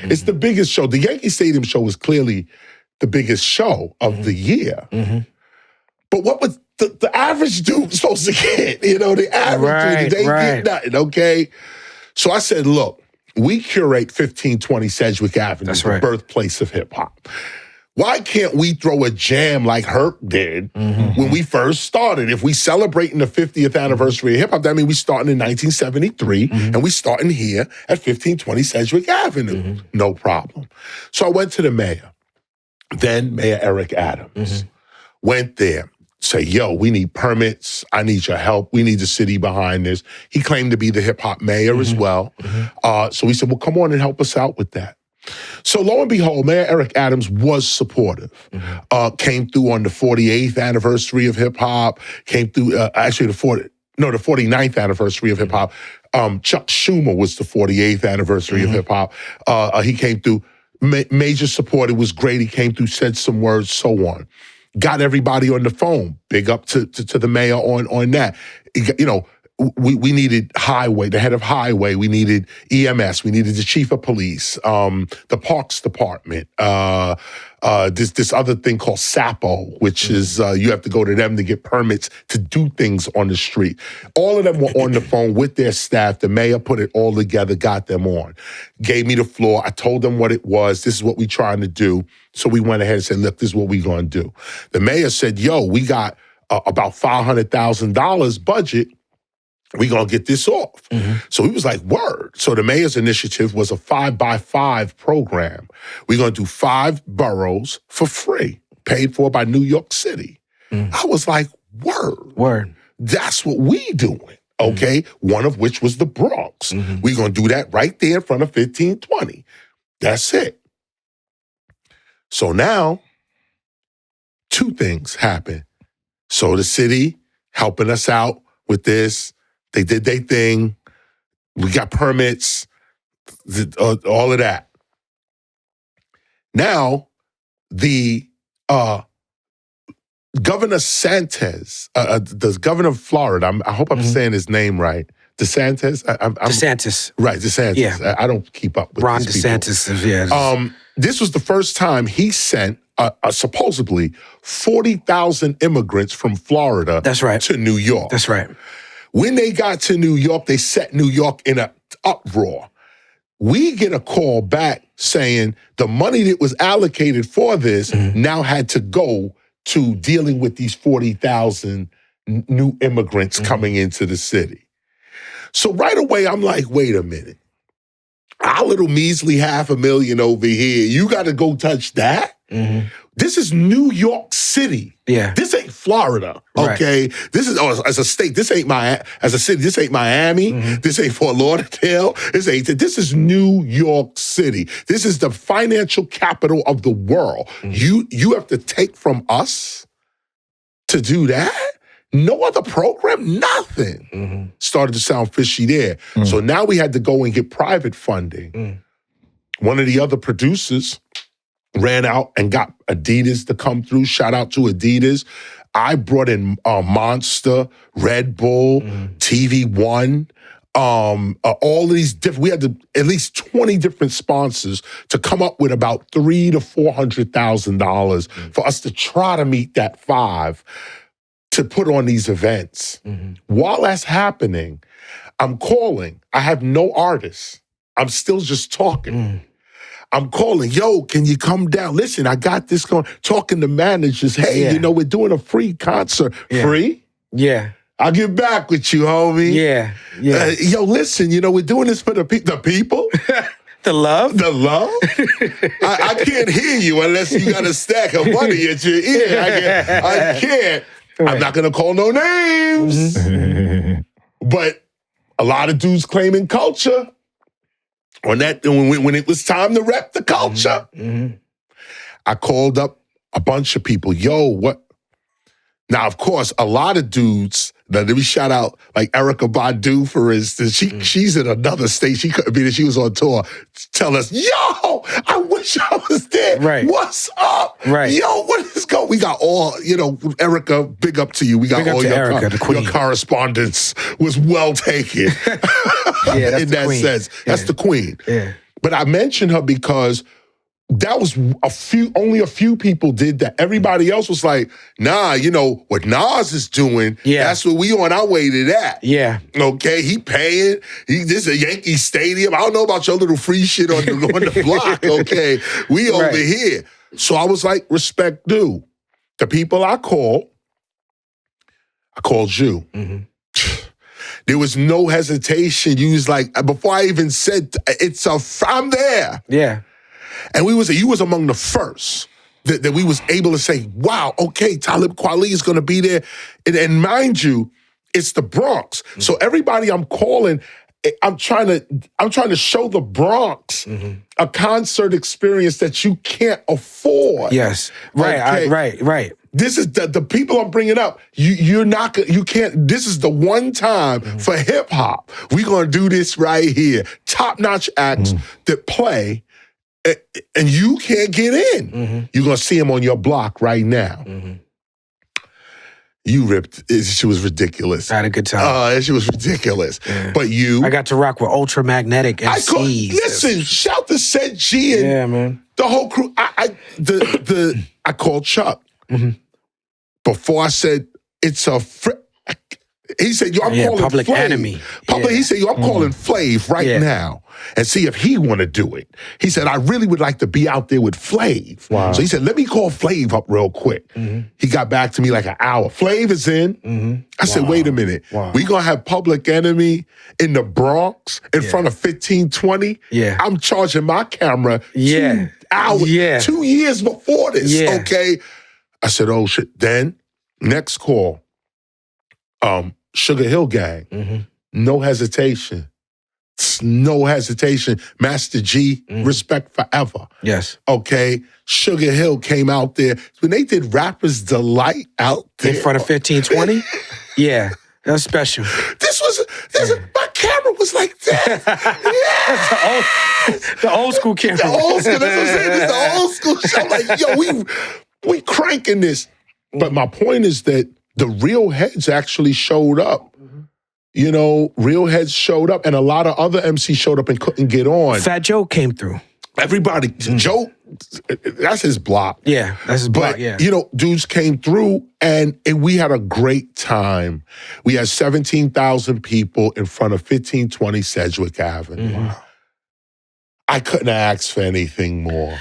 It's the biggest show. The Yankee Stadium show was clearly the biggest show of the year. But what was the average dude supposed to get? You know, the average dude, they get nothing, okay? So I said, look, we curate 1520 Sedgwick Avenue, the birthplace of hip-hop. Why can't we throw a jam like Herc did when we first started? If we celebrating the 50th anniversary of hip-hop, that means we starting in 1973, and we starting here at 1520 Sedgwick Avenue. No problem. So I went to the mayor, then Mayor Eric Adams. Went there, say, yo, we need permits. I need your help. We need the city behind this. He claimed to be the hip-hop mayor as well. So we said, well, come on and help us out with that. So lo and behold, Mayor Eric Adams was supportive. Came through on the 48th anniversary of hip-hop, came through, actually the 49th anniversary of hip-hop. Chuck Schumer was the 48th anniversary of hip-hop. He came through, major support. It was great. He came through, said some words, so on. Got everybody on the phone. Big up to the mayor on that. You know, we needed highway, the head of highway. We needed EMS. We needed the chief of police, the parks department, this other thing called SAPO, which is you have to go to them to get permits to do things on the street. All of them were on the phone with their staff. The mayor put it all together, got them on, gave me the floor. I told them what it was. This is what we're trying to do. So we went ahead and said, look, this is what we're going to do. The mayor said, yo, we got about $500,000 budget. We're going to get this off. So he was like, word. So the mayor's initiative was a 5x5 program. We're going to do 5 boroughs for free, paid for by New York City. I was like, word. That's what we doing, okay? One of which was the Bronx. We're going to do that right there in front of 1520. That's it. So now, 2 things happen. So the city helping us out with this. They did their thing. We got permits, all of that. Now, the Governor Santos, the governor of Florida, I hope I'm saying his name right. DeSantis? DeSantis. Right, DeSantis. Yeah. I don't keep up with Ron these DeSantis. people. This was the first time he sent supposedly 40,000 immigrants from Florida to New York. That's right. When they got to New York, they set New York in an uproar. We get a call back saying the money that was allocated for this now had to go to dealing with these 40,000 new immigrants coming into the city. So right away, I'm like, wait a minute. Our little measly $500,000 over here, you got to go touch that? This is New York City. Yeah. This ain't Florida, okay? Right. This is, as a state, this ain't as a city, this ain't Miami. This ain't Fort Lauderdale. This is New York City. This is the financial capital of the world. You have to take from us to do that? No other program, nothing. Started to sound fishy there. So now we had to go and get private funding. One of the other producers ran out and got Adidas to come through. Shout out to Adidas. I brought in Monster, Red Bull, TV One, all of these different. We had at least 20 different sponsors to come up with about $300,000 to $400,000 for us to try to meet that 5 to put on these events. While that's happening, I'm calling. I have no artists. I'm still just talking. I'm calling, yo, can you come down? Listen, I got this going. Talking to managers, hey, we're doing a free concert. Free? Yeah. I'll get back with you, homie. Yeah. Yo, listen, we're doing this for the people. The love? The love? I can't hear you unless you got a stack of money at your ear. I can't. Right. I'm not going to call no names. But a lot of dudes claiming culture. On that, when it was time to rep the culture, I called up a bunch of people. Yo, what? Now, of course, a lot of dudes, let me shout out like Erykah Badu, for instance. She's in another state. She couldn't be there. She was on tour. Tell us, yo, I wish I was there. Right. What's up? Right. Yo, what is going? We got all, Erykah, big up to you. We got big all your correspondence was well taken. Yeah, that's in that queen. sense. That's the queen. Yeah. But I mentioned her because that was only a few people did that. Everybody else was like, nah, you know, what Nas is doing, that's what we on our way to that. Yeah. Okay, he paying. This is a Yankee Stadium. I don't know about your little free shit on the block, okay? We over here. So I was like, respect due. The people I called you. There was no hesitation. You was like, before I even said, I'm there. Yeah. And you was among the first that we was able to say, wow, okay, Talib Kweli is going to be there. And mind you, it's the Bronx. So everybody I'm calling, I'm trying to show the Bronx a concert experience that you can't afford. Yes. Right. Okay? Right. This is the people I'm bringing up. You can't. This is the one time for hip hop. We're gonna do this right here. Top notch acts that play, and you can't get in. You're gonna see them on your block right now. You ripped. She was ridiculous. I had a good time. She was ridiculous. Yeah. But I got to rock with Ultramagnetic MCs. Listen, shout to Set G and man. The whole crew. I called Chuck. Before I said, it's a he said, yo, I'm calling Public Flav. Enemy. He said, yo, I'm calling Flav right now and see if he want to do it. He said, I really would like to be out there with Flav. Wow. So he said, let me call Flav up real quick. He got back to me like an hour. Flav is in. I said, wait a minute. We going to have Public Enemy in the Bronx in front of 1520? Yeah. I'm charging my camera 2 hours, 2 years before this, okay? I said, oh, shit. Then, next call, Sugar Hill Gang. No hesitation. No hesitation. Master G, respect forever. Yes. Okay? Sugar Hill came out there. When they did Rapper's Delight out there. In front of 1520? Yeah. That was special. My camera was like that. The old school camera. The old school, that's what I'm saying. It's the old school show. Like, yo, we cranking this. But my point is that the real heads actually showed up. You know, real heads showed up, and a lot of other MCs showed up and couldn't get on. Fat Joe came through. Everybody, Joe, that's his block. Yeah, that's his block, But, you know, dudes came through, and we had a great time. We had 17,000 people in front of 1520 Sedgwick Ave. I couldn't ask for anything more.